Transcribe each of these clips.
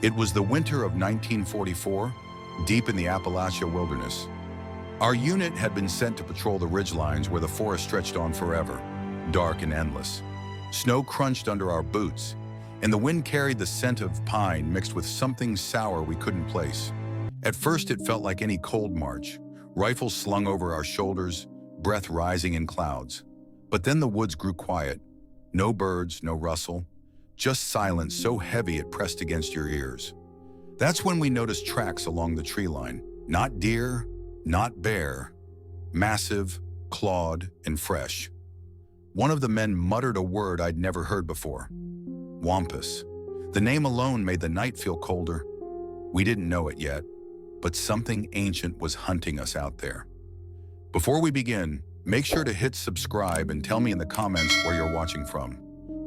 It was the winter of 1944, deep in the Appalachia wilderness. Our unit had been sent to patrol the ridgelines where the forest stretched on forever, dark and endless. Snow crunched under our boots, and the wind carried the scent of pine mixed with something sour we couldn't place. At first it felt like any cold march, rifles slung over our shoulders, breath rising in clouds. But then the woods grew quiet. No birds, no rustle, just silence so heavy it pressed against your ears. That's when we noticed tracks along the tree line. Not deer, not bear, massive, clawed, and fresh. One of the men muttered a word I'd never heard before. Wampus. The name alone made the night feel colder. We didn't know it yet, but something ancient was hunting us out there. Before we begin, make sure to hit subscribe and tell me in the comments where you're watching from.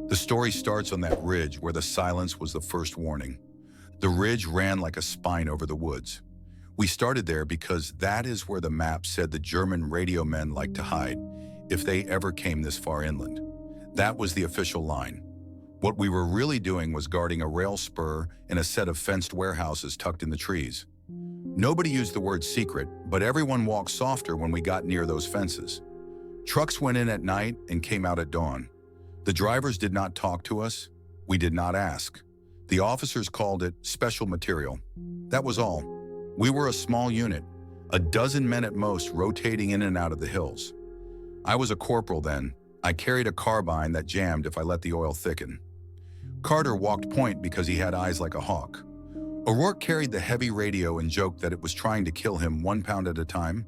The story starts on that ridge where the silence was the first warning. The ridge ran like a spine over the woods. We started there because that is where the map said the German radio men liked to hide if they ever came this far inland. That was the official line. What we were really doing was guarding a rail spur and a set of fenced warehouses tucked in the trees. Nobody used the word secret, but everyone walked softer when we got near those fences. Trucks went in at night and came out at dawn. The drivers did not talk to us. We did not ask. The officers called it special material. That was all. We were a small unit, a dozen men at most rotating in and out of the hills. I was a corporal then. I carried a carbine that jammed if I let the oil thicken. Carter walked point because he had eyes like a hawk. O'Rourke carried the heavy radio and joked that it was trying to kill him 1 pound at a time.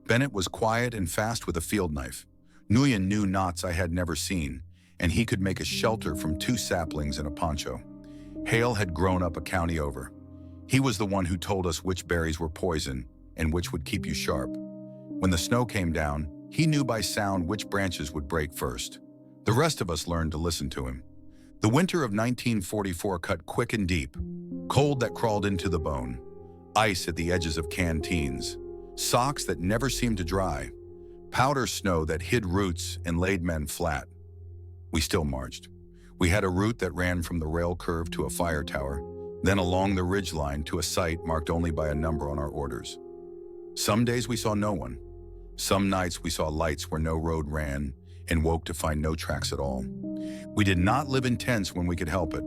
Bennett was quiet and fast with a field knife. Nguyen knew knots I had never seen, and he could make a shelter from 2 saplings and a poncho. Hale had grown up a county over. He was the one who told us which berries were poison and which would keep you sharp. When the snow came down, he knew by sound which branches would break first. The rest of us learned to listen to him. The winter of 1944 cut quick and deep, cold that crawled into the bone, ice at the edges of canteens, socks that never seemed to dry, powder snow that hid roots and laid men flat. We still marched. We had a route that ran from the rail curve to a fire tower, then along the ridgeline to a site marked only by a number on our orders. Some days we saw no one. Some nights we saw lights where no road ran and woke to find no tracks at all. We did not live in tents when we could help it.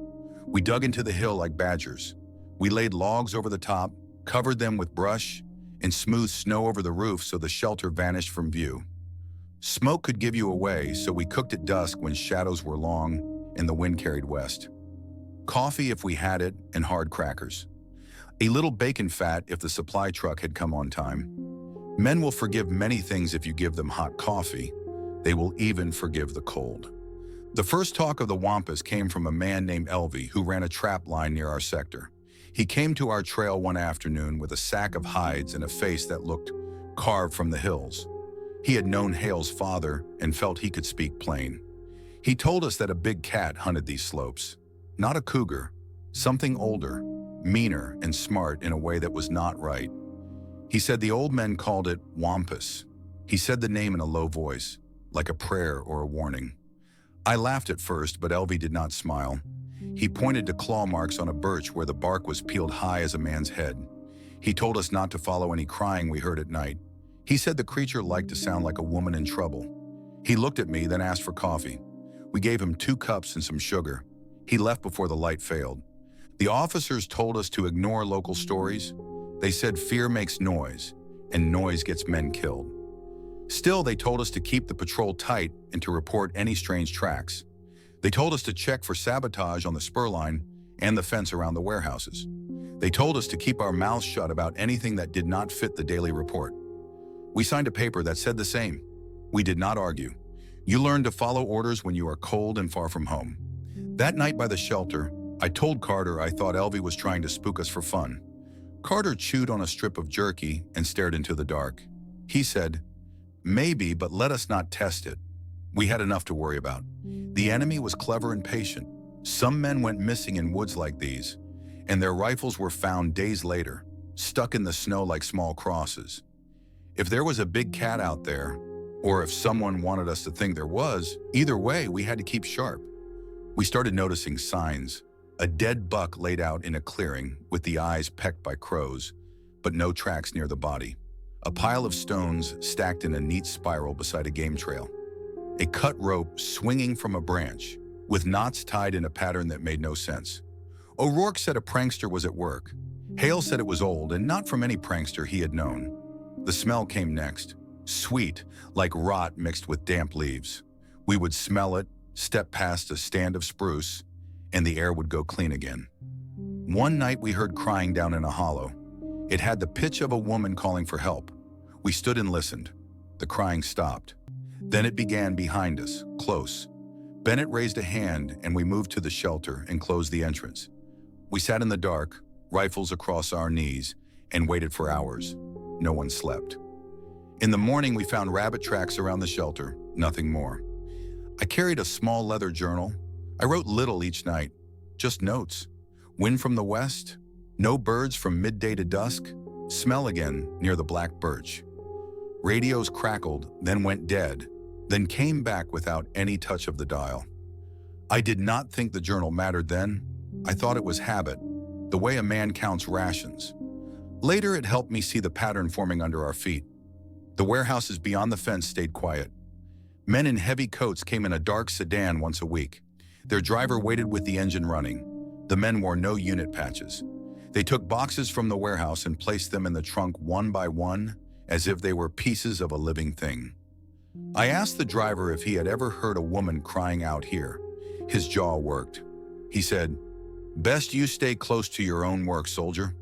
We dug into the hill like badgers. We laid logs over the top, covered them with brush, and smoothed snow over the roof so the shelter vanished from view. Smoke could give you away, so we cooked at dusk when shadows were long and the wind carried west. Coffee if we had it, and hard crackers. A little bacon fat if the supply truck had come on time. Men will forgive many things if you give them hot coffee. They will even forgive the cold. The first talk of the Wampus came from a man named Elvie who ran a trap line near our sector. He came to our trail one afternoon with a sack of hides and a face that looked carved from the hills. He had known Hale's father and felt he could speak plain. He told us that a big cat hunted these slopes. Not a cougar, something older, meaner and smart in a way that was not right. He said the old men called it Wampus. He said the name in a low voice, like a prayer or a warning. I laughed at first, but Elvie did not smile. He pointed to claw marks on a birch where the bark was peeled high as a man's head. He told us not to follow any crying we heard at night. He said the creature liked to sound like a woman in trouble. He looked at me, then asked for coffee. We gave him 2 cups and some sugar. He left before the light failed. The officers told us to ignore local stories. They said fear makes noise, and noise gets men killed. Still, they told us to keep the patrol tight and to report any strange tracks. They told us to check for sabotage on the spur line and the fence around the warehouses. They told us to keep our mouths shut about anything that did not fit the daily report. We signed a paper that said the same. We did not argue. You learn to follow orders when you are cold and far from home. That night by the shelter, I told Carter I thought Elvie was trying to spook us for fun. Carter chewed on a strip of jerky and stared into the dark. He said, "Maybe, but let us not test it." We had enough to worry about. The enemy was clever and patient. Some men went missing in woods like these, and their rifles were found days later, stuck in the snow like small crosses. If there was a big cat out there, or if someone wanted us to think there was, either way, we had to keep sharp. We started noticing signs. A dead buck laid out in a clearing with the eyes pecked by crows, but no tracks near the body. A pile of stones stacked in a neat spiral beside a game trail. A cut rope swinging from a branch, with knots tied in a pattern that made no sense. O'Rourke said a prankster was at work. Hale said it was old and not from any prankster he had known. The smell came next, sweet, like rot mixed with damp leaves. We would smell it, step past a stand of spruce, and the air would go clean again. One night we heard crying down in a hollow. It had the pitch of a woman calling for help. We stood and listened. The crying stopped. Then it began behind us, close. Bennett raised a hand and we moved to the shelter and closed the entrance. We sat in the dark, rifles across our knees, and waited for hours. No one slept. In the morning, we found rabbit tracks around the shelter, nothing more. I carried a small leather journal. I wrote little each night, just notes. Wind from the west, no birds from midday to dusk, smell again near the black birch. Radios crackled, then went dead, then came back without any touch of the dial. I did not think the journal mattered then. I thought it was habit, the way a man counts rations. Later, it helped me see the pattern forming under our feet. The warehouses beyond the fence stayed quiet. Men in heavy coats came in a dark sedan once a week. Their driver waited with the engine running. The men wore no unit patches. They took boxes from the warehouse and placed them in the trunk one by one, as if they were pieces of a living thing. I asked the driver if he had ever heard a woman crying out here. His jaw worked. He said, "Best you stay close to your own work, soldier."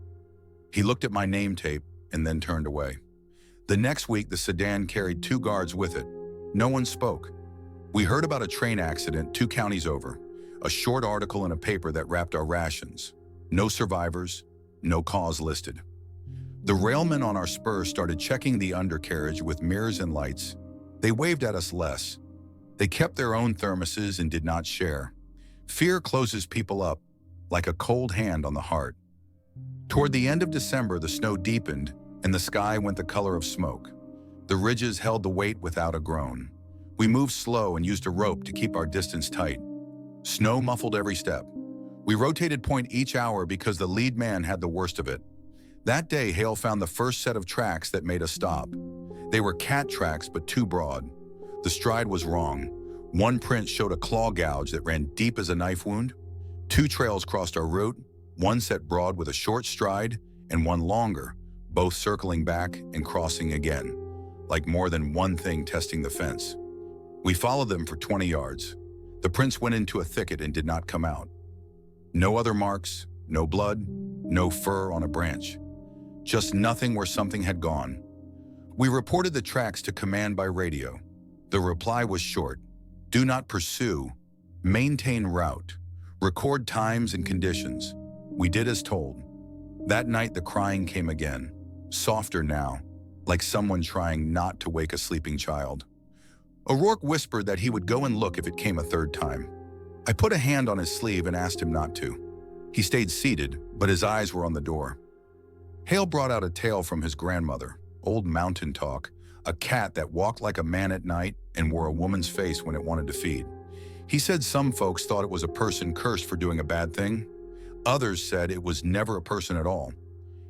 He looked at my name tape and then turned away. The next week, the sedan carried 2 guards with it. No one spoke. We heard about a train accident 2 counties over, a short article in a paper that wrapped our rations. No survivors, no cause listed. The railmen on our spur started checking the undercarriage with mirrors and lights. They waved at us less. They kept their own thermoses and did not share. Fear closes people up, like a cold hand on the heart. Toward the end of December, the snow deepened and the sky went the color of smoke. The ridges held the weight without a groan. We moved slow and used a rope to keep our distance tight. Snow muffled every step. We rotated point each hour because the lead man had the worst of it. That day, Hale found the first set of tracks that made us stop. They were cat tracks, but too broad. The stride was wrong. One print showed a claw gouge that ran deep as a knife wound. 2 trails crossed our route, one set broad with a short stride and one longer, both circling back and crossing again, like more than one thing testing the fence. We followed them for 20 yards. The prints went into a thicket and did not come out. No other marks, no blood, no fur on a branch. Just nothing where something had gone. We reported the tracks to command by radio. The reply was short. Do not pursue. Maintain route. Record times and conditions. We did as told. That night the crying came again, softer now, like someone trying not to wake a sleeping child. O'Rourke whispered that he would go and look if it came a 3rd time. I put a hand on his sleeve and asked him not to. He stayed seated, but his eyes were on the door. Hale brought out a tale from his grandmother, old mountain talk, a cat that walked like a man at night and wore a woman's face when it wanted to feed. He said some folks thought it was a person cursed for doing a bad thing. Others said it was never a person at all.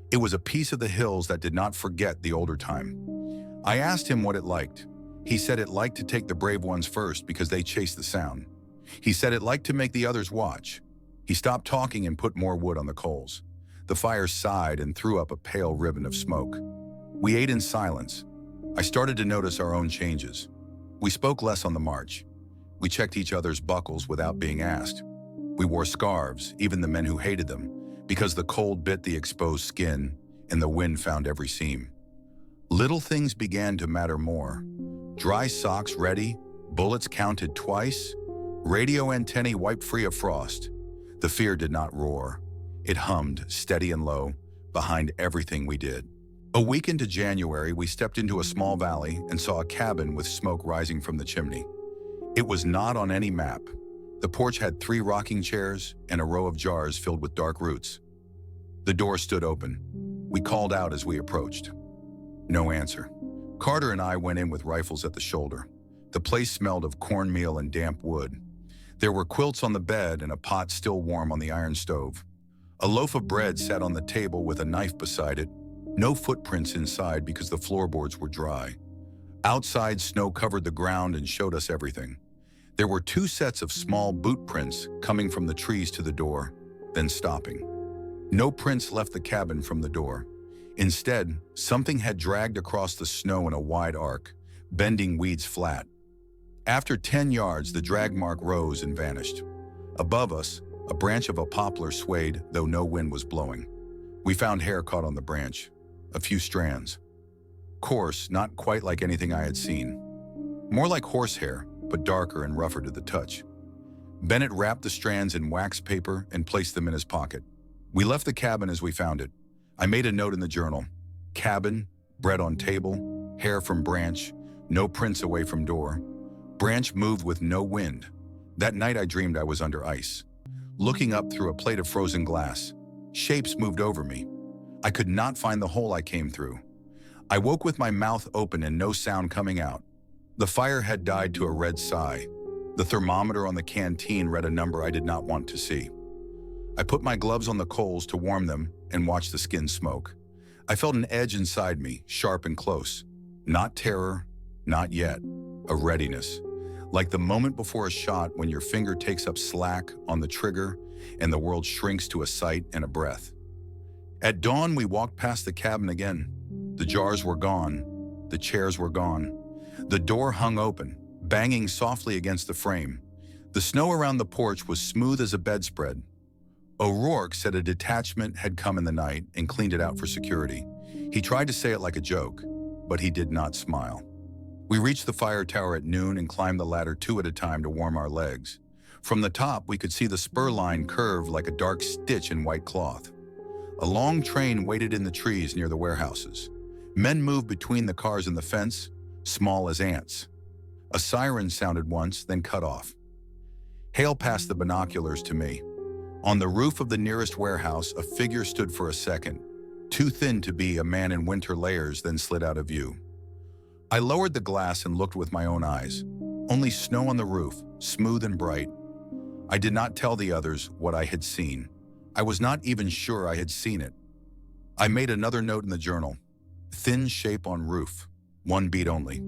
It was a piece of the hills that did not forget the older time. I asked him what it liked. He said it liked to take the brave ones first because they chased the sound. He said it liked to make the others watch. He stopped talking and put more wood on the coals. The fire sighed and threw up a pale ribbon of smoke. We ate in silence. I started to notice our own changes. We spoke less on the march. We checked each other's buckles without being asked. We wore scarves, even the men who hated them, because the cold bit the exposed skin and the wind found every seam. Little things began to matter more. Dry socks ready, bullets counted twice, radio antennae wiped free of frost. The fear did not roar. It hummed, steady and low, behind everything we did. A week into January, we stepped into a small valley and saw a cabin with smoke rising from the chimney. It was not on any map. The porch had 3 rocking chairs and a row of jars filled with dark roots. The door stood open. We called out as we approached. No answer. Carter and I went in with rifles at the shoulder. The place smelled of cornmeal and damp wood. There were quilts on the bed and a pot still warm on the iron stove. A loaf of bread sat on the table with a knife beside it. No footprints inside because the floorboards were dry. Outside, snow covered the ground and showed us everything. There were 2 sets of small boot prints coming from the trees to the door, then stopping. No prints left the cabin from the door. Instead, something had dragged across the snow in a wide arc, bending weeds flat. After 10 yards, the drag mark rose and vanished. Above us, a branch of a poplar swayed, though no wind was blowing. We found hair caught on the branch, a few strands. Coarse, not quite like anything I had seen. More like horsehair, but darker and rougher to the touch. Bennett wrapped the strands in wax paper and placed them in his pocket. We left the cabin as we found it. I made a note in the journal. Cabin, bread on table, hair from branch, no prints away from door. Branch moved with no wind. That night I dreamed I was under ice. Looking up through a plate of frozen glass, shapes moved over me. I could not find the hole I came through. I woke with my mouth open and no sound coming out. The fire had died to a red sigh. The thermometer on the canteen read a number I did not want to see. I put my gloves on the coals to warm them and watched the skin smoke. I felt an edge inside me, sharp and close. Not terror, not yet. A readiness. Like the moment before a shot when your finger takes up slack on the trigger and the world shrinks to a sight and a breath. At dawn, we walked past the cabin again. The jars were gone. The chairs were gone. The door hung open, banging softly against the frame. The snow around the porch was smooth as a bedspread. O'Rourke said a detachment had come in the night and cleaned it out for security. He tried to say it like a joke, but he did not smile. We reached the fire tower at noon and climbed the ladder 2 at a time to warm our legs. From the top, we could see the spur line curved like a dark stitch in white cloth. A long train waited in the trees near the warehouses. Men moved between the cars and the fence, small as ants. A siren sounded once, then cut off. Hale passed the binoculars to me. On the roof of the nearest warehouse, a figure stood for a second, too thin to be a man in winter layers, then slid out of view. I lowered the glass and looked with my own eyes. Only snow on the roof, smooth and bright. I did not tell the others what I had seen. I was not even sure I had seen it. I made another note in the journal. Thin shape on roof, 1 beat only.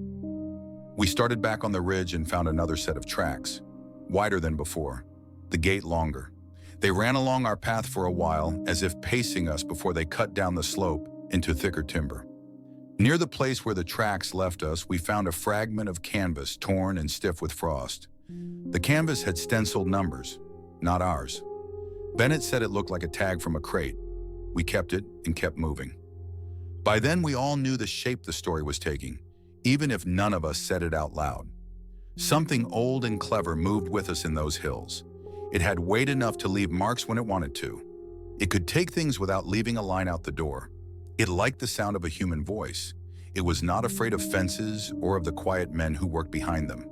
We started back on the ridge and found another set of tracks, wider than before, the gait longer. They ran along our path for a while, as if pacing us before they cut down the slope into thicker timber. Near the place where the tracks left us, we found a fragment of canvas torn and stiff with frost. The canvas had stenciled numbers, not ours. Bennett said it looked like a tag from a crate. We kept it and kept moving. By then, we all knew the shape the story was taking, even if none of us said it out loud. Something old and clever moved with us in those hills. It had weight enough to leave marks when it wanted to. It could take things without leaving a line out the door. It liked the sound of a human voice. It was not afraid of fences or of the quiet men who worked behind them.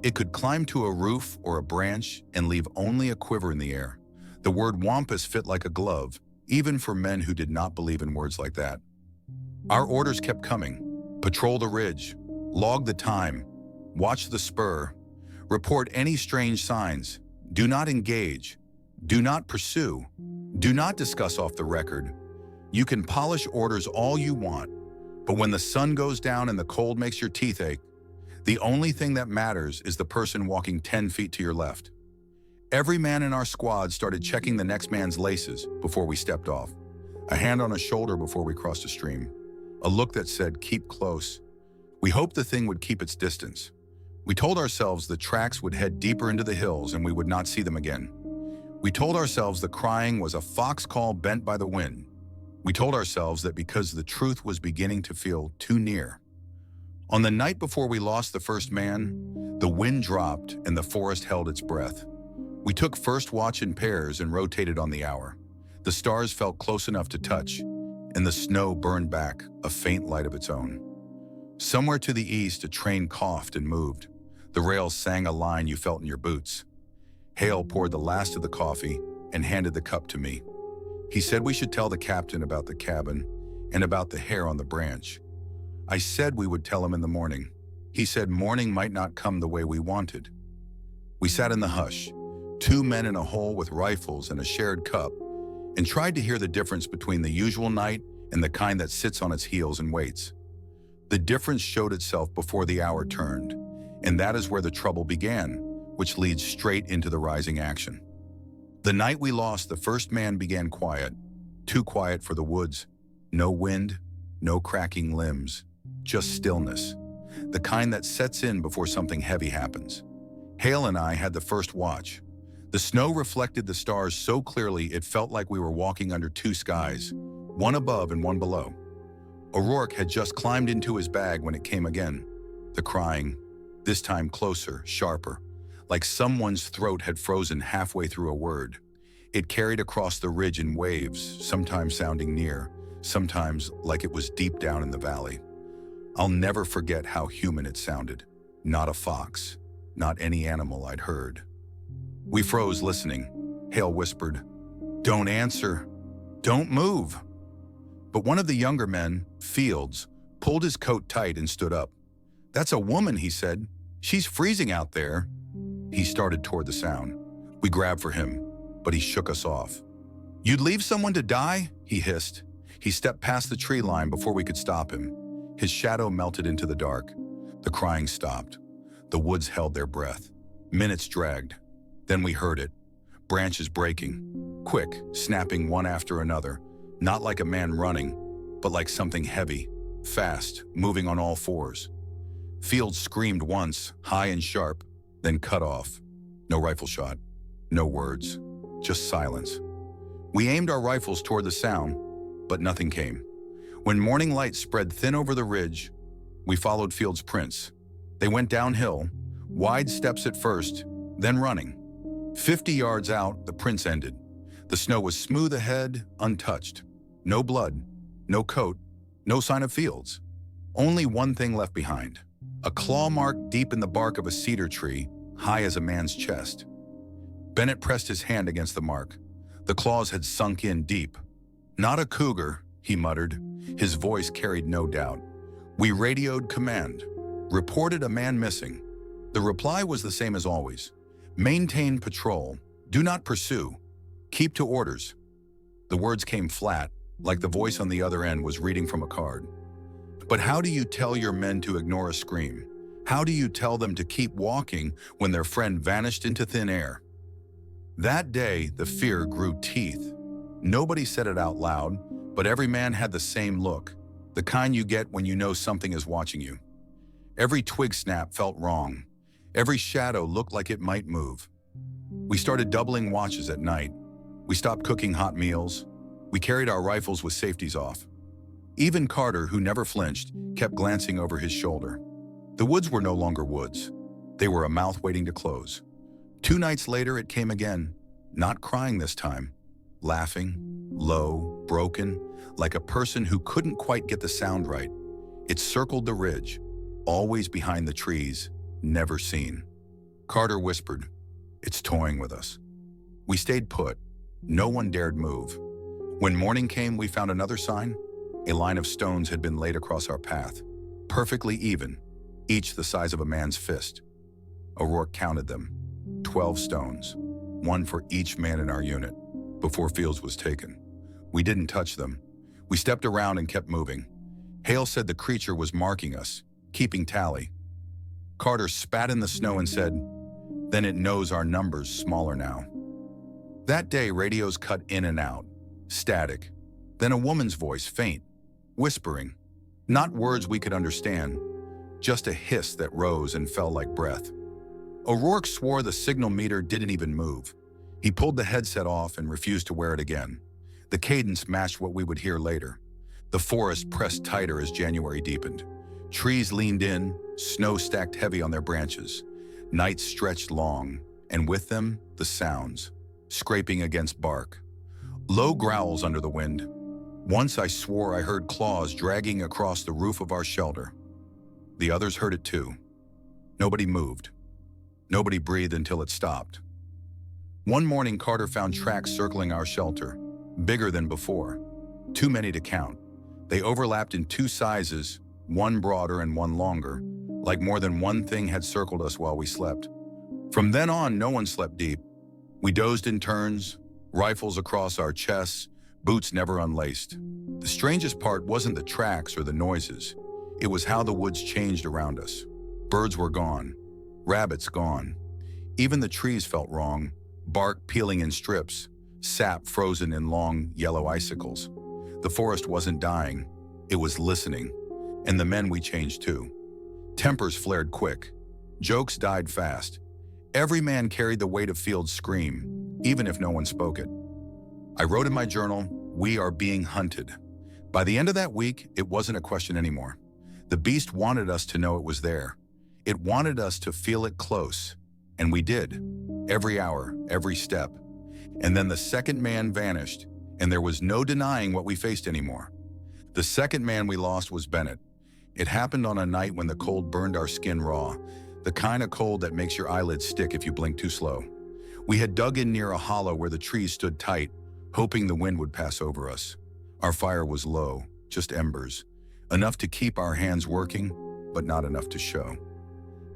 It could climb to a roof or a branch and leave only a quiver in the air. The word wampus fit like a glove, even for men who did not believe in words like that. Our orders kept coming. Patrol the ridge, log the time, watch the spur, report any strange signs, do not engage, do not pursue, do not discuss off the record. You can polish orders all you want, but when the sun goes down and the cold makes your teeth ache, the only thing that matters is the person walking 10 feet to your left. Every man in our squad started checking the next man's laces before we stepped off, a hand on a shoulder before we crossed a stream, a look that said, keep close. We hoped the thing would keep its distance. We told ourselves the tracks would head deeper into the hills and we would not see them again. We told ourselves the crying was a fox call bent by the wind. We told ourselves that because the truth was beginning to feel too near. On the night before we lost the first man, the wind dropped and the forest held its breath. We took first watch in pairs and rotated on the hour. The stars felt close enough to touch, and the snow burned back, a faint light of its own. Somewhere to the east, a train coughed and moved. The rails sang a line you felt in your boots. Hale poured the last of the coffee and handed the cup to me. He said we should tell the captain about the cabin and about the hair on the branch. I said we would tell him in the morning. He said morning might not come the way we wanted. We sat in the hush, Two men in a hole with rifles and a shared cup, and tried to hear the difference between the usual night and the kind that sits on its heels and waits. The difference showed itself before the hour turned, and that is where the trouble began, which leads straight into the rising action. The night we lost, the first man began quiet, too quiet for the woods. No wind, no cracking limbs, just stillness, the kind that sets in before something heavy happens. Hale and I had the first watch. The snow reflected the stars so clearly it felt like we were walking under two skies, one above and one below. O'Rourke had just climbed into his bag when it came again. The crying, this time closer, sharper, like someone's throat had frozen halfway through a word. It carried across the ridge in waves, sometimes sounding near, sometimes like it was deep down in the valley. I'll never forget how human it sounded. Not a fox, not any animal I'd heard. We froze listening. Hale whispered, "Don't answer. Don't move." But one of the younger men, Fields, pulled his coat tight and stood up. "That's a woman," he said. "She's freezing out there." He started toward the sound. We grabbed for him, but he shook us off. "You'd leave someone to die?" he hissed. He stepped past the tree line before we could stop him. His shadow melted into the dark. The crying stopped. The woods held their breath. Minutes dragged. Then we heard it. Branches breaking. Quick, snapping one after another. Not like a man running, but like something heavy, fast, moving on all fours. Fields screamed once, high and sharp, then cut off. No rifle shot. No words. Just silence. We aimed our rifles toward the sound, but nothing came. When morning light spread thin over the ridge, we followed Fields' prints. They went downhill, wide steps at first, then running. 50 yards out, the prints ended. The snow was smooth ahead, untouched. No blood, no coat, no sign of Fields. Only one thing left behind. A claw mark deep in the bark of a cedar tree, high as a man's chest. Bennett pressed his hand against the mark. The claws had sunk in deep. "Not a cougar," he muttered. His voice carried no doubt. We radioed command. Reported a man missing. The reply was the same as always. "Maintain patrol. Do not pursue. Keep to orders." The words came flat, like the voice on the other end was reading from a card. But how do you tell your men to ignore a scream? How do you tell them to keep walking when their friend vanished into thin air? That day, the fear grew teeth. Nobody said it out loud, but every man had the same look, the kind you get when you know something is watching you. Every twig snap felt wrong. Every shadow looked like it might move. We started doubling watches at night. We stopped cooking hot meals. We carried our rifles with safeties off. Even Carter, who never flinched, kept glancing over his shoulder. The woods were no longer woods. They were a mouth waiting to close. 2 nights later, it came again, not crying this time, laughing, low, broken, like a person who couldn't quite get the sound right. It circled the ridge, always behind the trees, never seen. Carter whispered, "It's toying with us." We stayed put. No one dared move. When morning came, we found another sign. A line of stones had been laid across our path, perfectly even, each the size of a man's fist. O'Rourke counted them, 12 stones, one for each man in our unit, before Fields was taken. We didn't touch them. We stepped around and kept moving. Hale said the creature was marking us, keeping tally. Carter spat in the snow and said, "Then it knows our number's smaller now." That day, radios cut in and out, static. Then a woman's voice, faint, whispering. Not words we could understand, just a hiss that rose and fell like breath. O'Rourke swore the signal meter didn't even move. He pulled the headset off and refused to wear it again. The cadence matched what we would hear later. The forest pressed tighter as January deepened. Trees leaned in, snow stacked heavy on their branches. Nights stretched long, and with them, the sounds, scraping against bark. Low growls under the wind. Once I swore I heard claws dragging across the roof of our shelter. The others heard it too. Nobody moved. Nobody breathed until it stopped. One morning, Carter found tracks circling our shelter, bigger than before. Too many to count. They overlapped in 2 sizes, one broader and one longer, like more than one thing had circled us while we slept. From then on, no one slept deep. We dozed in turns, rifles across our chests, boots never unlaced. The strangest part wasn't the tracks or the noises. It was how the woods changed around us. Birds were gone, rabbits gone. Even the trees felt wrong, bark peeling in strips, sap frozen in long, yellow icicles. The forest wasn't dying, it was listening. And the men we changed too. Tempers flared quick. Jokes died fast. Every man carried the weight of Field's scream, even if no one spoke it. I wrote in my journal, "We are being hunted." By the end of that week, it wasn't a question anymore. The beast wanted us to know it was there. It wanted us to feel it close. And we did. Every hour, every step. And then the second man vanished, and there was no denying what we faced anymore. The second man we lost was Bennett. It happened on a night when the cold burned our skin raw, the kind of cold that makes your eyelids stick if you blink too slow. We had dug in near a hollow where the trees stood tight, hoping the wind would pass over us. Our fire was low, just embers, enough to keep our hands working, but not enough to show.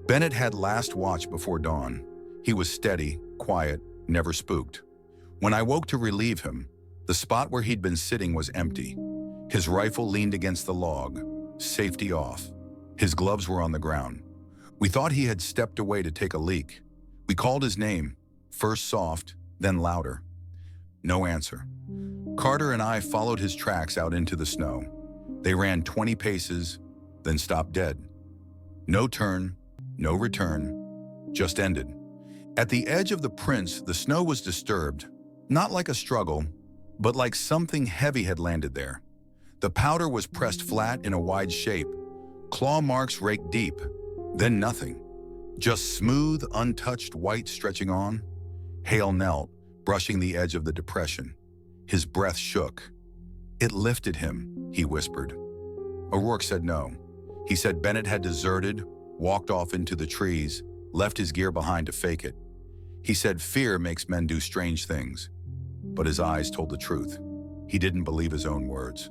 Bennett had last watch before dawn. He was steady, quiet, never spooked. When I woke to relieve him, the spot where he'd been sitting was empty. His rifle leaned against the log, safety off. His gloves were on the ground. We thought he had stepped away to take a leak. We called his name, first soft, then louder. No answer. Carter and I followed his tracks out into the snow. They ran 20 paces, then stopped dead. No turn, no return, just ended. At the edge of the prints, the snow was disturbed, not like a struggle, but like something heavy had landed there. The powder was pressed flat in a wide shape, claw marks raked deep, then nothing. Just smooth, untouched white stretching on. Hale knelt, brushing the edge of the depression. His breath shook. "It lifted him," he whispered. O'Rourke said no. He said Bennett had deserted, walked off into the trees, left his gear behind to fake it. He said fear makes men do strange things. But his eyes told the truth. He didn't believe his own words.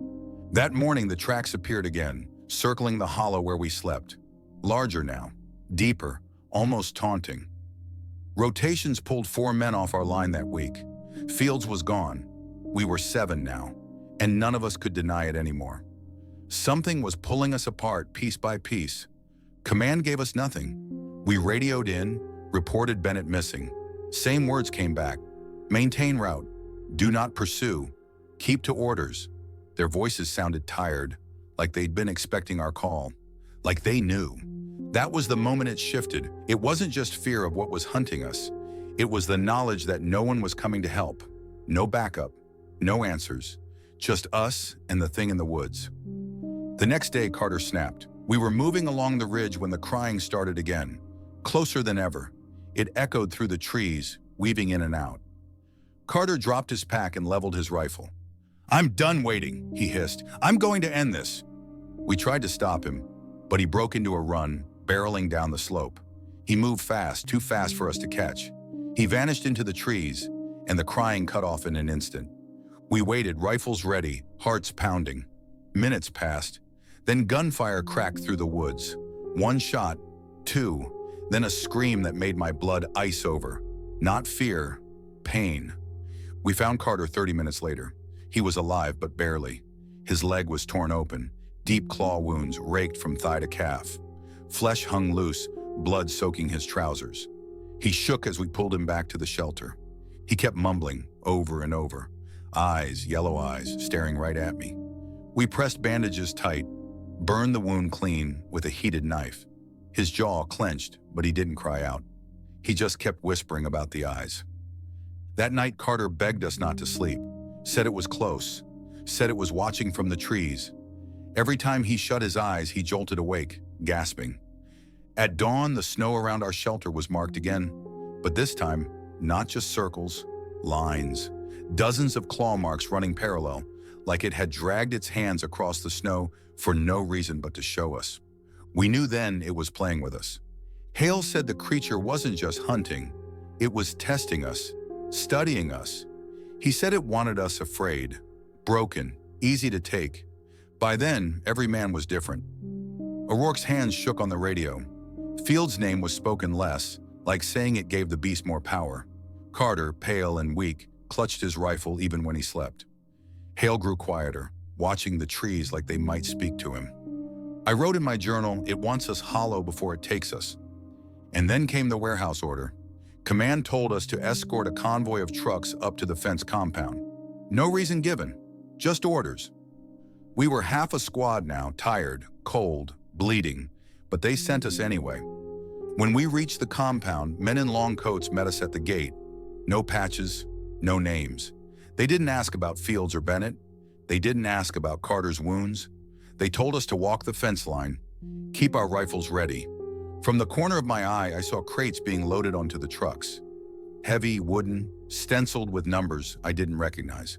That morning, the tracks appeared again, circling the hollow where we slept. Larger now, deeper, almost taunting. Rotations pulled 4 men off our line that week. Fields was gone. We were 7 now, and none of us could deny it anymore. Something was pulling us apart piece by piece. Command gave us nothing. We radioed in, reported Bennett missing. Same words came back. Maintain route. Do not pursue. Keep to orders. Their voices sounded tired, like they'd been expecting our call, like they knew. That was the moment it shifted. It wasn't just fear of what was hunting us. It was the knowledge that no one was coming to help. No backup, no answers, just us and the thing in the woods. The next day, Carter snapped. We were moving along the ridge when the crying started again, closer than ever. It echoed through the trees, weaving in and out. Carter dropped his pack and leveled his rifle. "I'm done waiting," he hissed. "I'm going to end this." We tried to stop him, but he broke into a run, barreling down the slope. He moved fast, too fast for us to catch. He vanished into the trees, and the crying cut off in an instant. We waited, rifles ready, hearts pounding. Minutes passed. Then gunfire cracked through the woods. 1 shot, 2, then a scream that made my blood ice over. Not fear, pain. We found Carter 30 minutes later. He was alive, but barely. His leg was torn open, deep claw wounds raked from thigh to calf. Flesh hung loose, blood soaking his trousers. He shook as we pulled him back to the shelter. He kept mumbling over and over, eyes, yellow eyes, staring right at me. We pressed bandages tight, burned the wound clean with a heated knife. His jaw clenched, but he didn't cry out. He just kept whispering about the eyes. That night, Carter begged us not to sleep, said it was close, said it was watching from the trees. Every time he shut his eyes, he jolted awake, gasping. At dawn, the snow around our shelter was marked again, but this time, not just circles, lines, dozens of claw marks running parallel, like it had dragged its hands across the snow for no reason but to show us. We knew then it was playing with us. Hale said the creature wasn't just hunting, it was testing us, studying us. He said it wanted us afraid, broken, easy to take. By then, every man was different. O'Rourke's hands shook on the radio. Field's name was spoken less, like saying it gave the beast more power. Carter, pale and weak, clutched his rifle even when he slept. Hale grew quieter, watching the trees like they might speak to him. I wrote in my journal, "It wants us hollow before it takes us." And then came the warehouse order. Command told us to escort a convoy of trucks up to the fence compound. No reason given, just orders. We were half a squad now, tired, cold, bleeding, but they sent us anyway. When we reached the compound, men in long coats met us at the gate. No patches, no names. They didn't ask about Fields or Bennett. They didn't ask about Carter's wounds. They told us to walk the fence line, keep our rifles ready. From the corner of my eye, I saw crates being loaded onto the trucks. Heavy, wooden, stenciled with numbers I didn't recognize.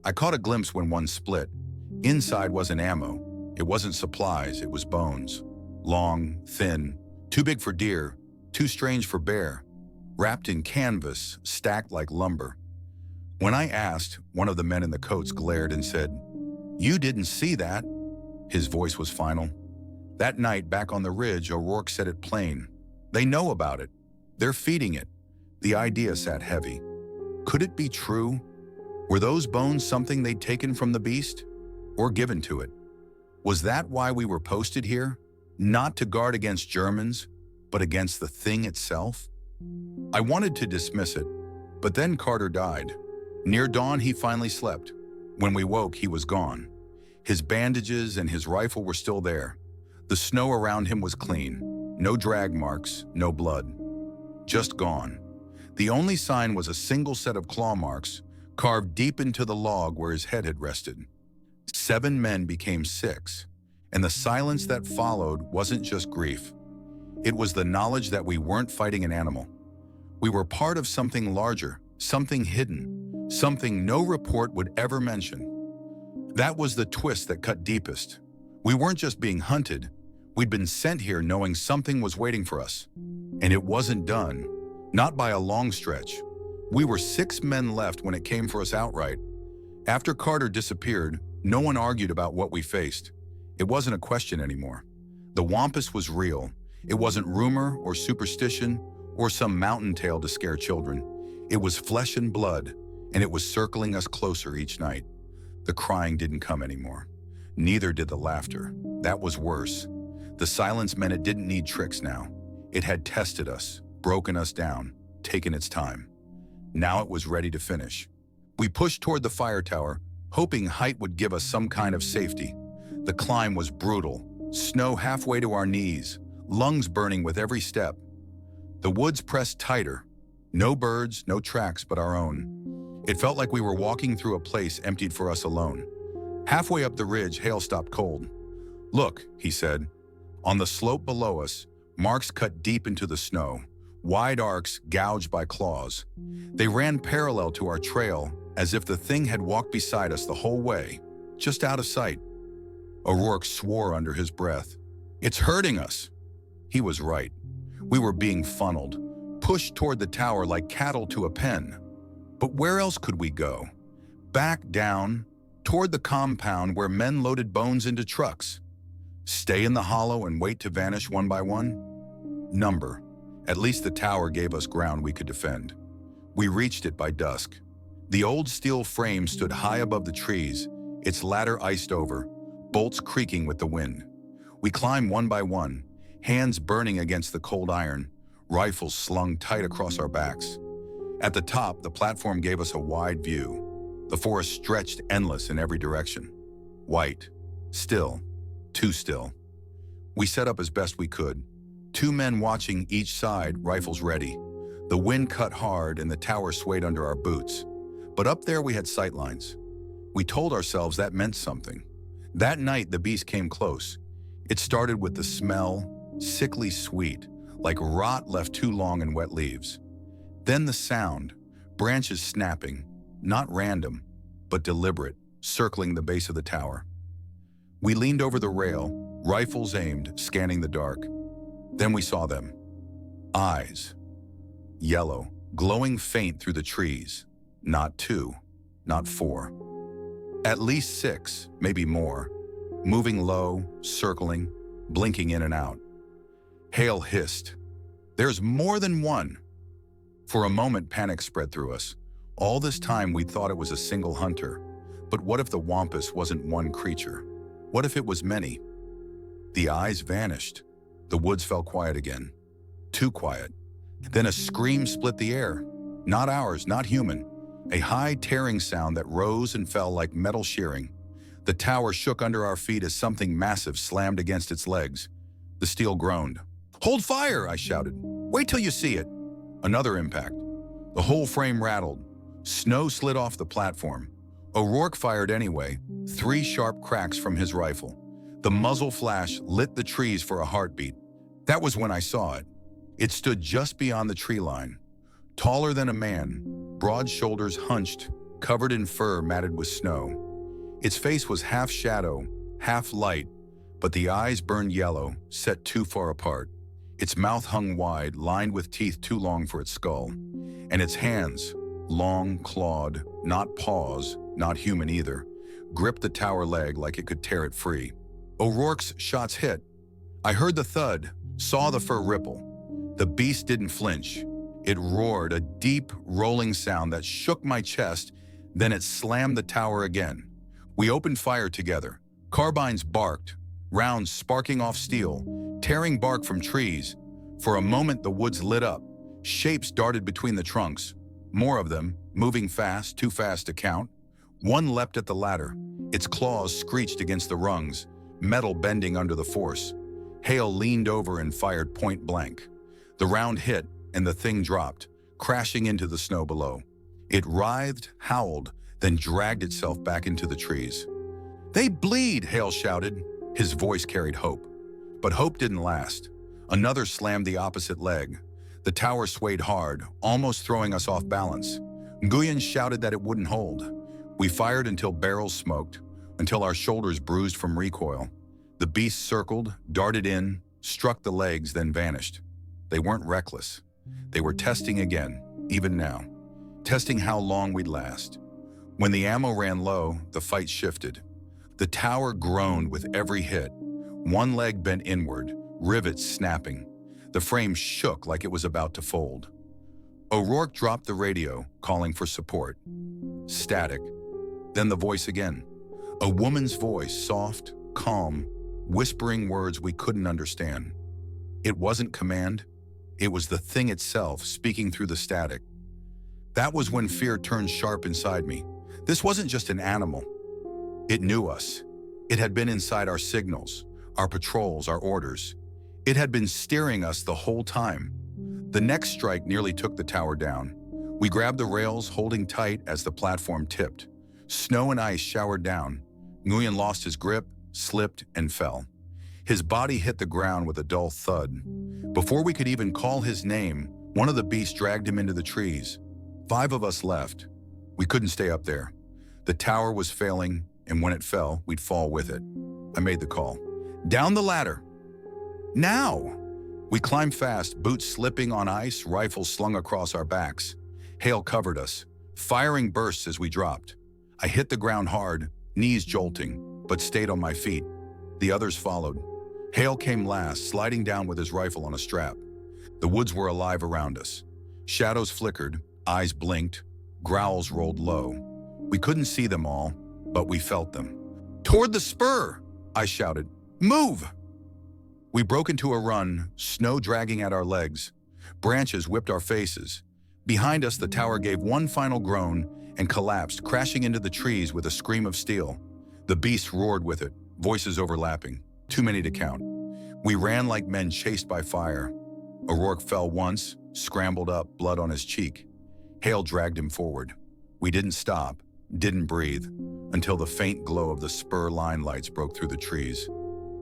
I caught a glimpse when one split. Inside wasn't ammo. It wasn't supplies, it was bones. Long, thin, too big for deer, too strange for bear. Wrapped in canvas, stacked like lumber. When I asked, one of the men in the coats glared and said, "You didn't see that?" His voice was final. That night, back on the ridge, O'Rourke said it plain. They know about it. They're feeding it. The idea sat heavy. Could it be true? Were those bones something they'd taken from the beast? Or given to it? Was that why we were posted here? Not to guard against Germans, but against the thing itself? I wanted to dismiss it, but then Carter died. Near dawn, he finally slept. When we woke, he was gone. His bandages and his rifle were still there. The snow around him was clean. No drag marks, no blood. Just gone. The only sign was a single set of claw marks carved deep into the log where his head had rested. 7 men became 6, and the silence that followed wasn't just grief. It was the knowledge that we weren't fighting an animal. We were part of something larger, something hidden, something no report would ever mention. That was the twist that cut deepest. We weren't just being hunted. We'd been sent here knowing something was waiting for us. And it wasn't done. Not by a long stretch. We were 6 men left when it came for us outright. After Carter disappeared, no one argued about what we faced. It wasn't a question anymore. The Wampus was real. It wasn't rumor or superstition or some mountain tale to scare children. It was flesh and blood, and it was circling us closer each night. The crying didn't come anymore. Neither did the laughter. That was worse. The silence meant it didn't need tricks now. It had tested us, broken us down, taken its time. Now it was ready to finish. We pushed toward the fire tower, hoping height would give us some kind of safety. The climb was brutal, snow halfway to our knees, lungs burning with every step. The woods pressed tighter. No birds, no tracks but our own. It felt like we were walking through a place emptied for us alone. Halfway up the ridge, Hale stopped cold. "Look," he said. On the slope below us, marks cut deep into the snow, wide arcs gouged by claws. They ran parallel to our trail, as if the thing had walked beside us the whole way, just out of sight. O'Rourke swore under his breath. "It's hurting us." He was right. We were being funneled, pushed toward the tower like cattle to a pen. But where else could we go? Back down, toward the compound where men loaded bones into trucks. Stay in the hollow and wait to vanish one by one? Number. At least the tower gave us ground we could defend. We reached it by dusk. The old steel frame stood high above the trees, its ladder iced over, bolts creaking with the wind. We climbed one by one, hands burning against the cold iron, rifles slung tight across our backs. At the top, the platform gave us a wide view. The forest stretched endless in every direction. White, still, too still. We set up as best we could. 2 men watching each side, rifles ready. The wind cut hard and the tower swayed under our boots. But up there we had sightlines. We told ourselves that meant something. That night the beast came close. It started with the smell, sickly sweet, like rot left too long in wet leaves. Then the sound, branches snapping, not random, but deliberate, circling the base of the tower. We leaned over the rail, rifles aimed, scanning the dark. Then we saw them. Eyes. Yellow, glowing faint through the trees. Not 2, not 4. At least 6, maybe more. Moving low, circling, blinking in and out. Hale hissed. "There's more than one." For a moment, panic spread through us. All this time, we'd thought it was a single hunter. But what if the Wampus wasn't one creature? What if it was many? The eyes vanished. The woods fell quiet again. Too quiet. Then a scream split the air. Not ours, not human. A high, tearing sound that rose and fell like metal shearing. The tower shook under our feet as something massive slammed against its legs. The steel groaned. "Hold fire!" I shouted. "Wait till you see it." Another impact. The whole frame rattled. Snow slid off the platform. O'Rourke fired anyway, 3 sharp cracks from his rifle. The muzzle flash lit the trees for a heartbeat. That was when I saw it. It stood just beyond the tree line. Taller than a man, broad shoulders hunched, covered in fur matted with snow. Its face was half shadow, half light, but the eyes burned yellow, set too far apart. Its mouth hung wide, lined with teeth too long for its skull. And its hands, long, clawed, not paws, not human either, gripped the tower leg like it could tear it free. O'Rourke's shots hit. I heard the thud, saw the fur ripple. The beast didn't flinch. It roared, a deep, rolling sound that shook my chest, then it slammed the tower again. We opened fire together. Carbines barked, rounds sparking off steel, tearing bark from trees. For a moment, the woods lit up. Shapes darted between the trunks. More of them, moving fast, too fast to count. One leapt at the ladder. Its claws screeched against the rungs, metal bending under the force. Hale leaned over and fired point blank. The round hit, and the thing dropped, crashing into the snow below. It writhed, howled, then dragged itself back into the trees. "They bleed," Hale shouted. His voice carried hope. But hope didn't last. Another slammed the opposite leg. The tower swayed hard, almost throwing us off balance. Nguyen shouted that it wouldn't hold. We fired until barrels smoked, until our shoulders bruised from recoil. The beast circled, darted in, struck the legs, then vanished. They weren't reckless. They were testing again, even now. Testing how long we'd last. When the ammo ran low, the fight shifted. The tower groaned with every hit. One leg bent inward, rivets snapping. The frame shook like it was about to fold. O'Rourke dropped the radio, calling for support. Static. Then the voice again. A woman's voice, soft, calm, whispering words we couldn't understand. It wasn't command. It was the thing itself speaking through the static. That was when fear turned sharp inside me. This wasn't just an animal. It knew us. It had been inside our signals, our patrols, our orders. It had been steering us the whole time. The next strike nearly took the tower down. We grabbed the rails, holding tight as the platform tipped. Snow and ice showered down. Nguyen lost his grip, slipped, and fell. His body hit the ground with a dull thud. Before we could even call his name, one of the beasts dragged him into the trees. 5 of us left. We couldn't stay up there. The tower was failing, and when it fell, we'd fall with it. I made the call. "Down the ladder!" "Now!" We climbed fast, boots slipping on ice, rifles slung across our backs. Hale covered us, firing bursts as we dropped. I hit the ground hard, knees jolting, but stayed on my feet. The others followed. Hale came last, sliding down with his rifle on a strap. The woods were alive around us. Shadows flickered, eyes blinked, growls rolled low. We couldn't see them all, but we felt them. "Toward the spur!" I shouted. "Move!" We broke into a run, snow dragging at our legs. Branches whipped our faces. Behind us, the tower gave one final groan and collapsed, crashing into the trees with a scream of steel. The beast roared with it, voices overlapping, too many to count. We ran like men chased by fire. O'Rourke fell once, scrambled up, blood on his cheek. Hale dragged him forward. We didn't stop, didn't breathe, until the faint glow of the spur line lights broke through the trees.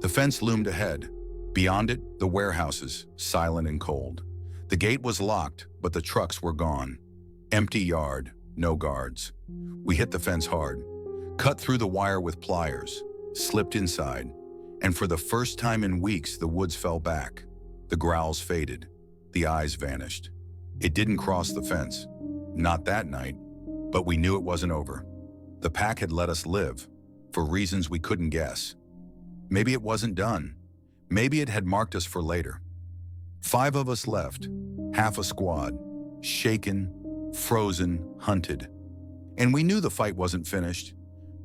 The fence loomed ahead. Beyond it, the warehouses, silent and cold. The gate was locked, but the trucks were gone. Empty yard, no guards. We hit the fence hard, cut through the wire with pliers, slipped inside, and for the first time in weeks, the woods fell back. The growls faded. The eyes vanished. It didn't cross the fence. Not that night, but we knew it wasn't over. The pack had let us live, for reasons we couldn't guess. Maybe it wasn't done. Maybe it had marked us for later. 5 of us left, half a squad, shaken, frozen, hunted. And we knew the fight wasn't finished,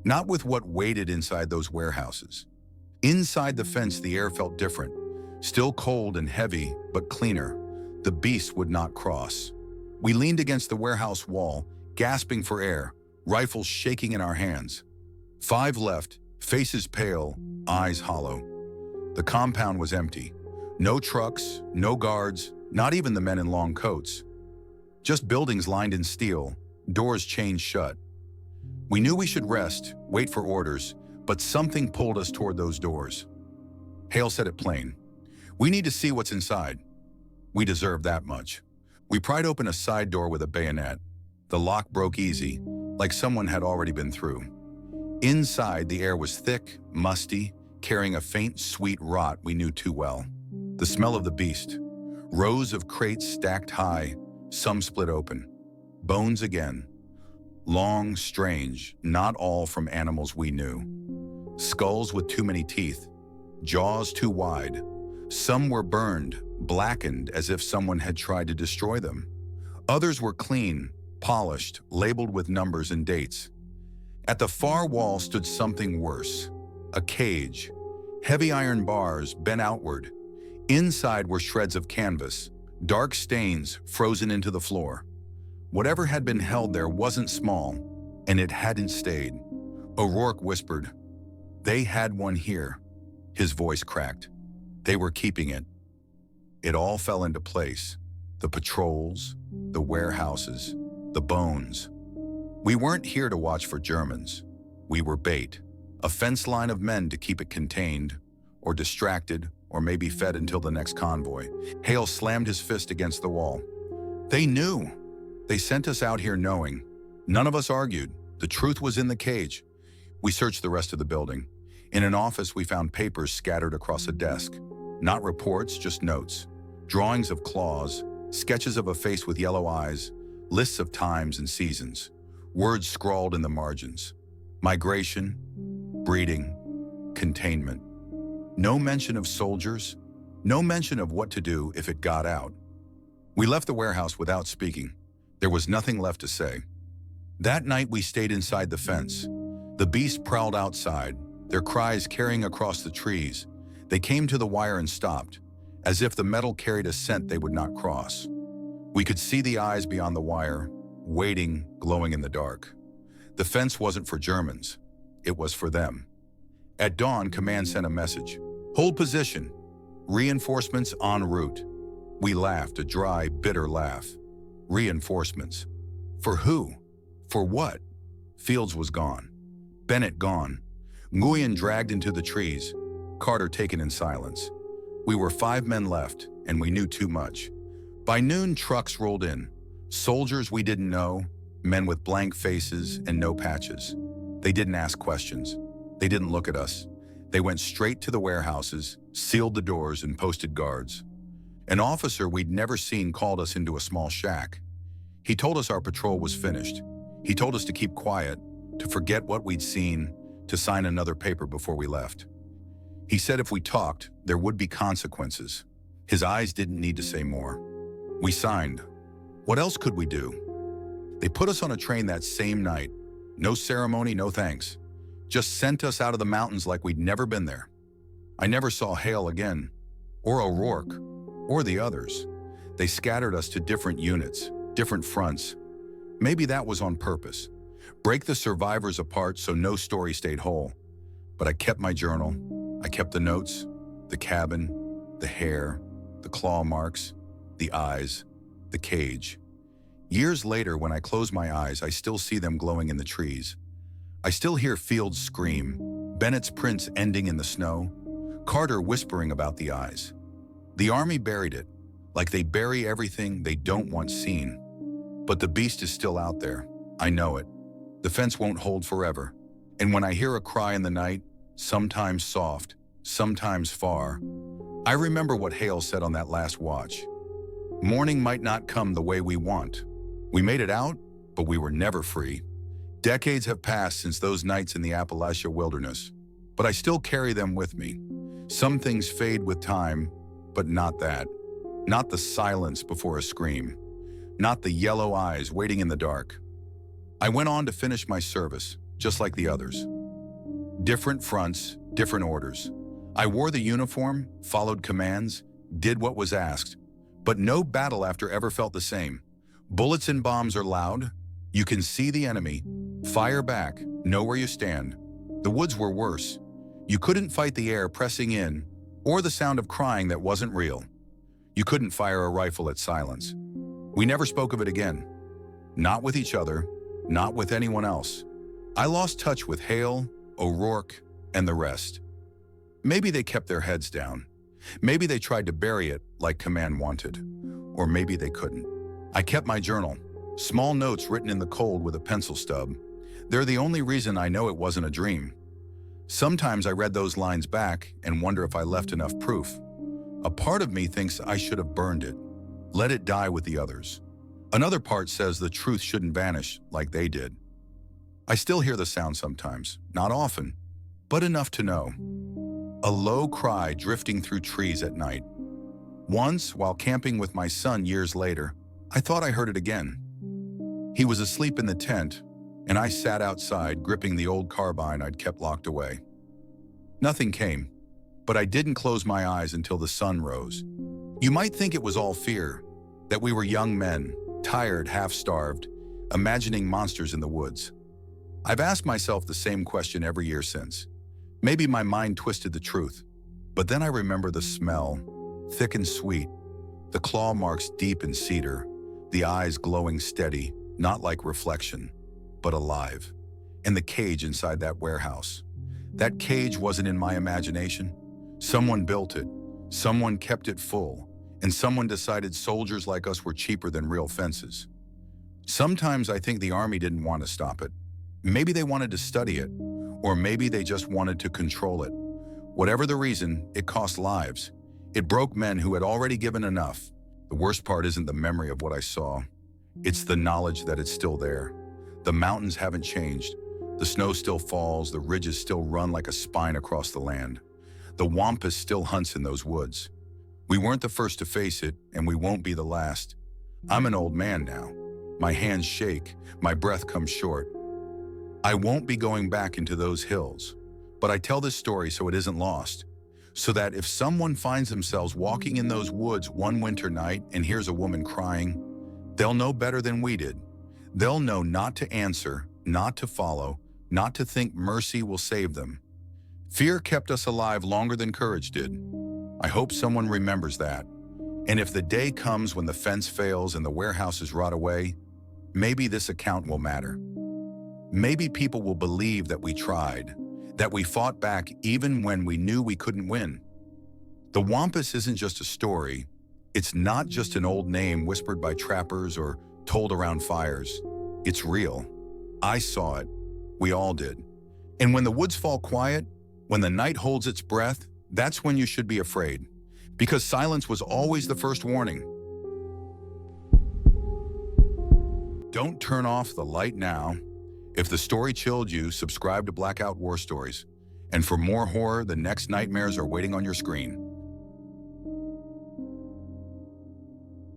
not with what waited inside those warehouses. Inside the fence, the air felt different, still cold and heavy, but cleaner. The beast would not cross. We leaned against the warehouse wall, gasping for air, rifles shaking in our hands. 5 left, faces pale, eyes hollow. The compound was empty. No trucks, no guards, not even the men in long coats. Just buildings lined in steel, doors chained shut. We knew we should rest, wait for orders, but something pulled us toward those doors. Hale said it plain. We need to see what's inside. We deserve that much. We pried open a side door with a bayonet. The lock broke easy, like someone had already been through. Inside, the air was thick, musty, carrying a faint, sweet rot we knew too well. The smell of the beast. Rows of crates stacked high, some split open. Bones again. Long, strange, not all from animals we knew. Skulls with too many teeth. Jaws too wide. Some were burned, blackened as if someone had tried to destroy them. Others were clean, polished, labeled with numbers and dates. At the far wall stood something worse. A cage. Heavy iron bars bent outward. Inside were shreds of canvas, dark stains frozen into the floor. Whatever had been held there wasn't small, and it hadn't stayed. O'Rourke whispered, "They had one here." His voice cracked. They were keeping it. It all fell into place. The patrols, the warehouses, the bones. We weren't here to watch for Germans. We were bait, a fence line of men to keep it contained, or distracted, or maybe fed until the next convoy. Hale slammed his fist against the wall. They knew. They sent us out here knowing. None of us argued. The truth was in the cage. We searched the rest of the building. In an office, we found papers scattered across a desk. Not reports, just notes. Drawings of claws, sketches of a face with yellow eyes, lists of times and seasons. Words scrawled in the margins. Migration, breeding, containment. No mention of soldiers, no mention of what to do if it got out. We left the warehouse without speaking. There was nothing left to say. That night we stayed inside the fence. The beast prowled outside, their cries carrying across the trees. They came to the wire and stopped, as if the metal carried a scent they would not cross. We could see the eyes beyond the wire, waiting, glowing in the dark. The fence wasn't for Germans. It was for them. At dawn, command sent a message. Hold position. Reinforcements en route. We laughed, a dry, bitter laugh. Reinforcements. For who? For what? Fields was gone. Bennett gone. Nguyen dragged into the trees. Carter taken in silence. We were 5 men left, and we knew too much. By noon, trucks rolled in. Soldiers we didn't know, men with blank faces and no patches. They didn't ask questions. They didn't look at us. They went straight to the warehouses, sealed the doors, and posted guards. An officer we'd never seen called us into a small shack. He told us our patrol was finished. He told us to keep quiet, to forget what we'd seen, to sign another paper before we left. He said if we talked, there would be consequences. His eyes didn't need to say more. We signed. What else could we do? They put us on a train that same night. No ceremony, no thanks. Just sent us out of the mountains like we'd never been there. I never saw Hale again, or O'Rourke, or the others. They scattered us to different units, different fronts. Maybe that was on purpose. Break the survivors apart so no story stayed whole. But I kept my journal. I kept the notes, the cabin, the hair, the claw marks, the eyes, the cage. Years later, when I close my eyes, I still see them glowing in the trees. I still hear Fields scream, Bennett's prints ending in the snow, Carter whispering about the eyes. The army buried it, like they bury everything they don't want seen. But the beast is still out there. I know it. The fence won't hold forever. And when I hear a cry in the night, sometimes soft, sometimes far, I remember what Hale said on that last watch. Morning might not come the way we want. We made it out, but we were never free. Decades have passed since those nights in the Appalachia wilderness, but I still carry them with me. Some things fade with time, but not that. Not the silence before a scream. not the yellow eyes waiting in the dark. I went on to finish my service, just like the others. Different fronts, different orders. I wore the uniform, followed commands, did what was asked, but no battle after ever felt the same. Bullets and bombs are loud. You can see the enemy. Fire back, know where you stand. The woods were worse. You couldn't fight the air pressing in, or the sound of crying that wasn't real. You couldn't fire a rifle at silence. We never spoke of it again. Not with each other, not with anyone else. I lost touch with Hale, O'Rourke, and the rest. Maybe they kept their heads down. Maybe they tried to bury it like command wanted. Or maybe they couldn't. I kept my journal, small notes written in the cold with a pencil stub. They're the only reason I know it wasn't a dream. Sometimes I read those lines back and wonder if I left enough proof. A part of me thinks I should have burned it, let it die with the others. Another part says the truth shouldn't vanish like they did. I still hear the sound sometimes, not often, but enough to know. A low cry drifting through trees at night. Once, while camping with my son years later, I thought I heard it again. He was asleep in the tent, and I sat outside gripping the old carbine I'd kept locked away. Nothing came, but I didn't close my eyes until the sun rose. You might think it was all fear, that we were young men, tired, half-starved, imagining monsters in the woods. I've asked myself the same question every year since. Maybe my mind twisted the truth, but then I remember the smell, thick and sweet, the claw marks deep in cedar, the eyes glowing steady, not like reflection, but alive, and the cage inside that warehouse. That cage wasn't in my imagination. Someone built it, someone kept it full, and someone decided soldiers like us were cheaper than real fences. Sometimes I think the army didn't want to stop it. Maybe they wanted to study it, or maybe they just wanted to control it. Whatever the reason, it cost lives. It broke men who had already given enough. The worst part isn't the memory of what I saw. It's the knowledge that it's still there. The mountains haven't changed. The snow still falls, the ridges still run like a spine across the land. The Wampus still hunts in those woods. We weren't the first to face it, and we won't be the last. I'm an old man now. My hands shake, my breath comes short. I won't be going back into those hills, but I tell this story so it isn't lost. So that if someone finds themselves walking in those woods one winter night and hears a woman crying, they'll know better than we did. They'll know not to answer, not to follow, not to think mercy will save them. Fear kept us alive longer than courage did. I hope someone remembers that. And if the day comes when the fence fails and the warehouses rot away, maybe this account will matter. Maybe people will believe that we tried, that we fought back even when we knew we couldn't win. The Wampus isn't just a story. It's not just an old name whispered by trappers or told around fires. It's real. I saw it. We all did. And when the woods fall quiet, when the night holds its breath, that's when you should be afraid. Because silence was always the first warning. Don't turn off the light now. If the story chilled you, subscribe to Blackout War Stories. And for more horror, the next nightmares are waiting on your screen.